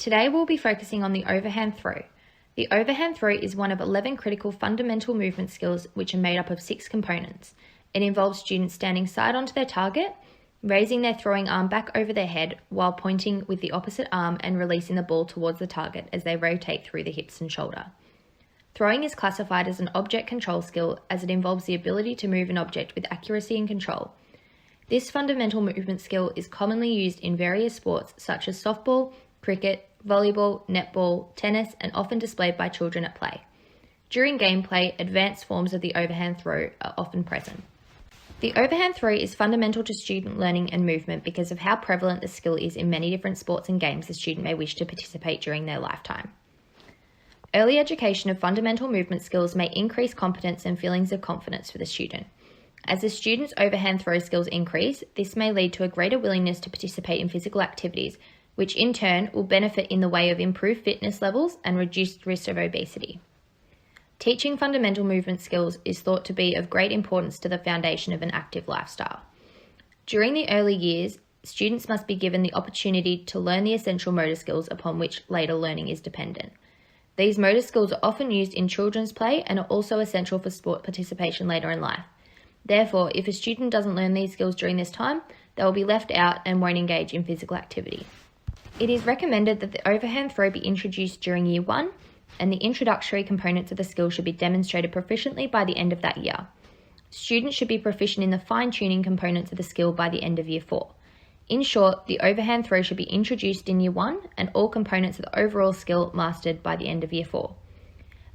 Today we'll be focusing on the overhand throw. The overhand throw is one of 11 critical fundamental movement skills which are made up of 6 components. It involves students standing side onto their target, raising their throwing arm back over their head while pointing with the opposite arm and releasing the ball towards the target as they rotate through the hips and shoulder. Throwing is classified as an object control skill as it involves the ability to move an object with accuracy and control. This fundamental movement skill is commonly used in various sports such as softball, cricket, volleyball, netball, tennis, and often displayed by children at play. During gameplay, advanced forms of the overhand throw are often present. The overhand throw is fundamental to student learning and movement because of how prevalent the skill is in many different sports and games the student may wish to participate during their lifetime. Early education of fundamental movement skills may increase competence and feelings of confidence for the student. As the student's overhand throw skills increase, this may lead to a greater willingness to participate in physical activities, which in turn will benefit in the way of improved fitness levels and reduced risk of obesity. Teaching fundamental movement skills is thought to be of great importance to the foundation of an active lifestyle. During the early years, students must be given the opportunity to learn the essential motor skills upon which later learning is dependent. These motor skills are often used in children's play and are also essential for sport participation later in life. Therefore, if a student doesn't learn these skills during this time, they will be left out and won't engage in physical activity. It is recommended that the overhand throw be introduced during Year 1, and the introductory components of the skill should be demonstrated proficiently by the end of that year. Students should be proficient in the fine-tuning components of the skill by the end of Year 4. In short, the overhand throw should be introduced in Year 1 and all components of the overall skill mastered by the end of Year 4.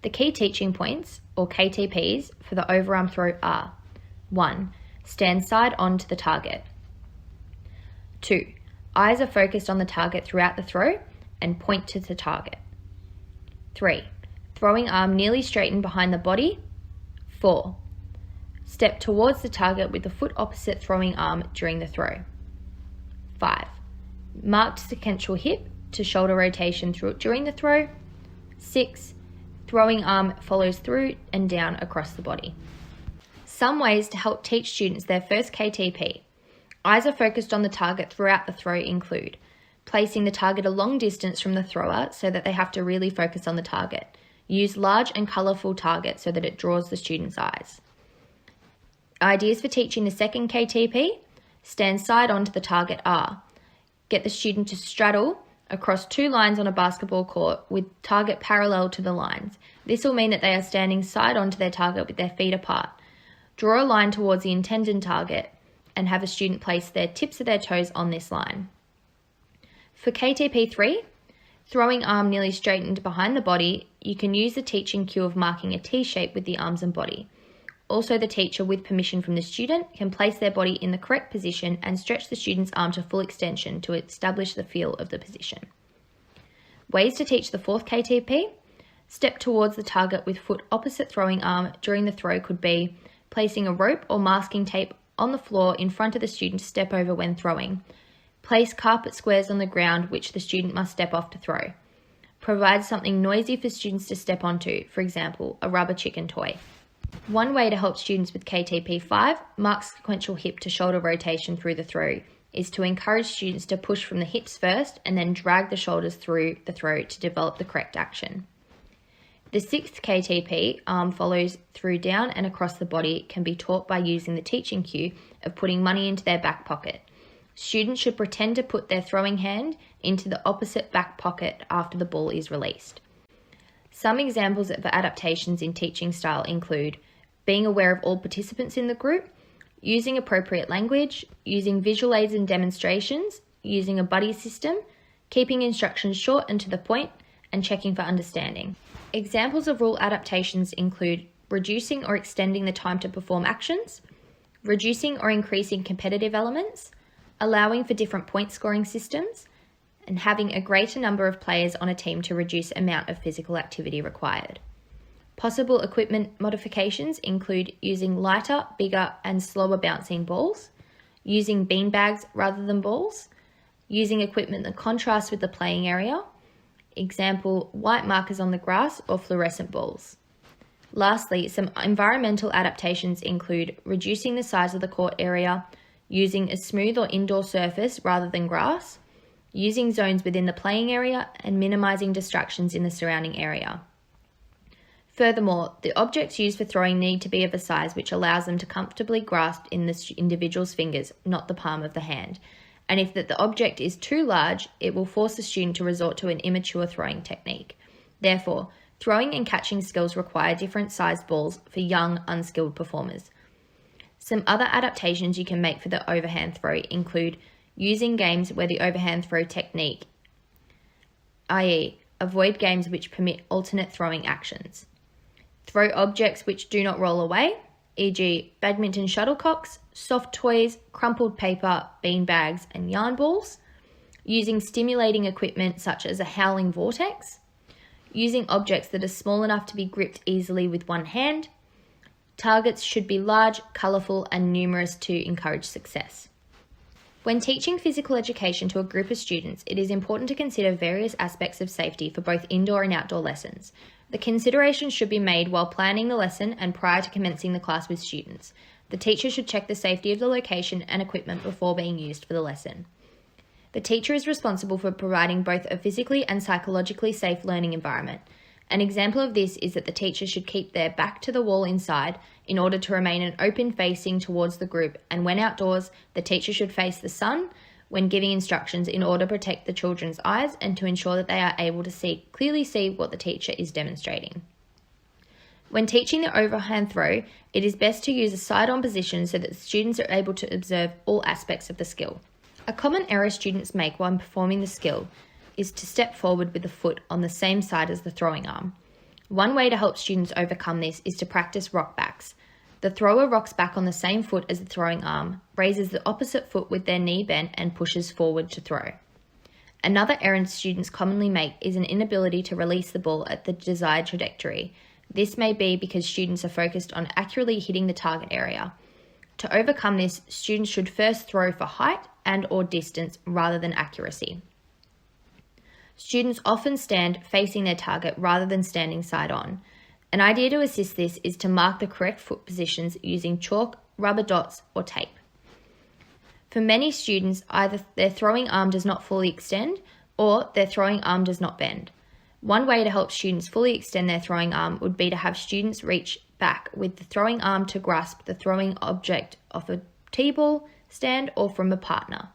The key teaching points, or KTPs, for the overarm throw are: 1. Stand side on to the target. 2. Eyes are focused on the target throughout the throw and point to the target. 3. Throwing arm nearly straightened behind the body. 4. Step towards the target with the foot opposite throwing arm during the throw. 5. Marked sequential hip to shoulder rotation during the throw. 6. Throwing arm follows through and down across the body. Some ways to help teach students their first KTP. Eyes are focused on the target throughout the throw include placing the target a long distance from the thrower so that they have to really focus on the target. Use large and colourful targets so that it draws the student's eyes. Ideas for teaching the second KTP. Stand side on to the target are: get the student to straddle across 2 lines on a basketball court with target parallel to the lines. This will mean that they are standing side on to their target with their feet apart. Draw a line towards the intended target and have a student place their tips of their toes on this line. For KTP 3, throwing arm nearly straightened behind the body, you can use the teaching cue of marking a T shape with the arms and body. Also, the teacher, with permission from the student, can place their body in the correct position and stretch the student's arm to full extension to establish the feel of the position. Ways to teach the fourth KTP. Step towards the target with foot opposite throwing arm during the throw could be placing a rope or masking tape on the floor in front of the student to step over when throwing. Place carpet squares on the ground which the student must step off to throw. Provide something noisy for students to step onto, for example, a rubber chicken toy. One way to help students with KTP 5, mark sequential hip to shoulder rotation through the throw, is to encourage students to push from the hips first and then drag the shoulders through the throw to develop the correct action. The 6th KTP, arm follows through down and across the body, can be taught by using the teaching cue of putting money into their back pocket. Students should pretend to put their throwing hand into the opposite back pocket after the ball is released. Some examples of adaptations in teaching style include being aware of all participants in the group, using appropriate language, using visual aids and demonstrations, using a buddy system, keeping instructions short and to the point, and checking for understanding. Examples of rule adaptations include reducing or extending the time to perform actions, reducing or increasing competitive elements, allowing for different point scoring systems, and having a greater number of players on a team to reduce amount of physical activity required. Possible equipment modifications include using lighter, bigger, and slower bouncing balls, using beanbags rather than balls, using equipment that contrasts with the playing area, example, white markers on the grass or fluorescent balls. Lastly, some environmental adaptations include reducing the size of the court area, using a smooth or indoor surface rather than grass, using zones within the playing area, and minimising distractions in the surrounding area. Furthermore, the objects used for throwing need to be of a size which allows them to comfortably grasp in the individual's fingers, not the palm of the hand. And if the object is too large, it will force the student to resort to an immature throwing technique. Therefore, throwing and catching skills require different sized balls for young, unskilled performers. Some other adaptations you can make for the overhand throw include using games where the overhand throw technique, i.e., avoid games which permit alternate throwing actions. Throw objects which do not roll away, e.g. badminton shuttlecocks, soft toys, crumpled paper, bean bags, and yarn balls. Using stimulating equipment such as a howling vortex. Using objects that are small enough to be gripped easily with one hand. Targets should be large, colourful, and numerous to encourage success. When teaching physical education to a group of students, it is important to consider various aspects of safety for both indoor and outdoor lessons. The considerations should be made while planning the lesson and prior to commencing the class with students. The teacher should check the safety of the location and equipment before being used for the lesson. The teacher is responsible for providing both a physically and psychologically safe learning environment. An example of this is that the teacher should keep their back to the wall inside in order to remain an open facing towards the group, and when outdoors, the teacher should face the sun when giving instructions in order to protect the children's eyes and to ensure that they are able to clearly see what the teacher is demonstrating. When teaching the overhand throw, it is best to use a side-on position so that the students are able to observe all aspects of the skill. A common error students make while performing the skill is to step forward with the foot on the same side as the throwing arm. One way to help students overcome this is to practice rock backs. The thrower rocks back on the same foot as the throwing arm, raises the opposite foot with their knee bent, and pushes forward to throw. Another error students commonly make is an inability to release the ball at the desired trajectory. This may be because students are focused on accurately hitting the target area. To overcome this, students should first throw for height and/or distance rather than accuracy. Students often stand facing their target rather than standing side on. An idea to assist this is to mark the correct foot positions using chalk, rubber dots, or tape. For many students, either their throwing arm does not fully extend or their throwing arm does not bend. One way to help students fully extend their throwing arm would be to have students reach back with the throwing arm to grasp the throwing object off a T-ball stand or from a partner.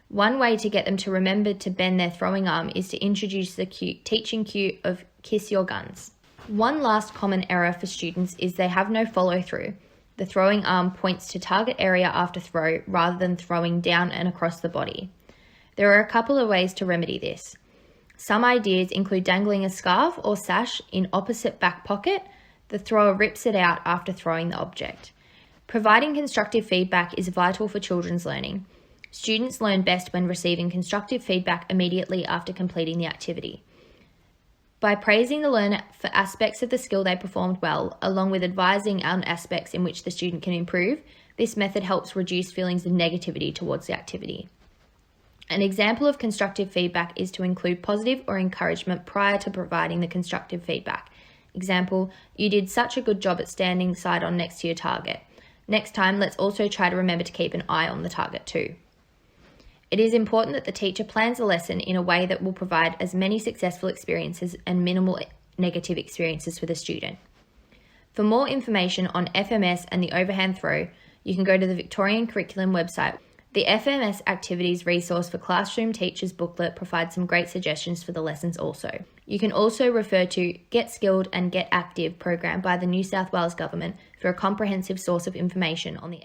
One way to get them to remember to bend their throwing arm is to introduce the teaching cue of kiss your guns. One last common error for students is they have no follow-through. The throwing arm points to target area after throw rather than throwing down and across the body. There are a couple of ways to remedy this. Some ideas include dangling a scarf or sash in opposite back pocket. The thrower rips it out after throwing the object. Providing constructive feedback is vital for children's learning. Students learn best when receiving constructive feedback immediately after completing the activity. By praising the learner for aspects of the skill they performed well, along with advising on aspects in which the student can improve, this method helps reduce feelings of negativity towards the activity. An example of constructive feedback is to include positive or encouragement prior to providing the constructive feedback. Example, you did such a good job at standing side on next to your target. Next time, let's also try to remember to keep an eye on the target too. It is important that the teacher plans a lesson in a way that will provide as many successful experiences and minimal negative experiences for the student. For more information on FMS and the overhand throw, you can go to the Victorian Curriculum website. The FMS Activities Resource for Classroom Teachers booklet provides some great suggestions for the lessons also. You can also refer to Get Skilled and Get Active program by the New South Wales Government for a comprehensive source of information on the